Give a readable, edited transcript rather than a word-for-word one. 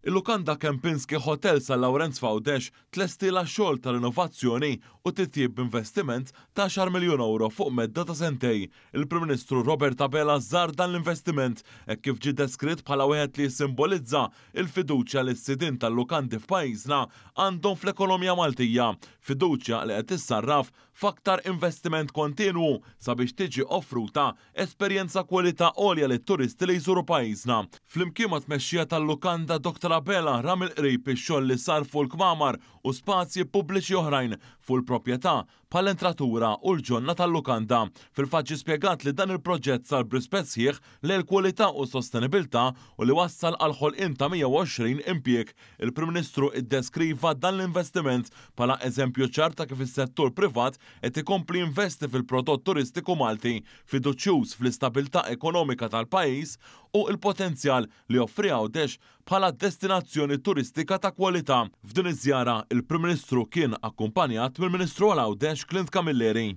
Il-Lukanda Kempinski Hotel San Lawrence Fawdex tlestila xogħol ta' rinnovazzjoni u titjib b'investiment ta' 10 miljun euro fuq medda ta' sentej. Il-Prim Ministru Robert Abela żar dan l-investiment hekk kif ġie deskritt bħala wieħed li jissimbolizza il-fiduċja li s-sidin tal-Lukandi f'pajjiżna għandhom fl-ekonomija Maltija, fiduċja li qed tissarraf f'aktar investiment kontinwu sabiex tiġi offruta esperjenza kwalità għolja lit-turisti li jżuru pajjiżna. Flimkien ma' tmexxija tal-Lukanda Dr. Abela ram il-qrib ix-xogħol li sar fuq il-kmamar u spazji pubbliċi oħrajn fuq il-proprjetà bħall-entratura u l-ġonna tal-Lukanda. Fil-fatt spjegat li dan il-proġett sar b'rispett sħiħ lejn kwalità u sostenibilità u li wassal għal ħolqien ta' 120 impjieg. Il-Prim Ministru iddeskriva dan l-investiment bħala eżempju ċar ta' kif is-settur privat qed ikompli jinvesti fil-prodott turistiku Malti, fiduċjuż fl-istabilità ekonomika tal-pajjiż u l-potenzjal li joffri Għawdex bħala destinazzjoni turistika ta' kwalità. F'din iż-żjara il-Prim Ministru kien akkumpanjat mill-Ministru għal Għawdex Clint Camilleri.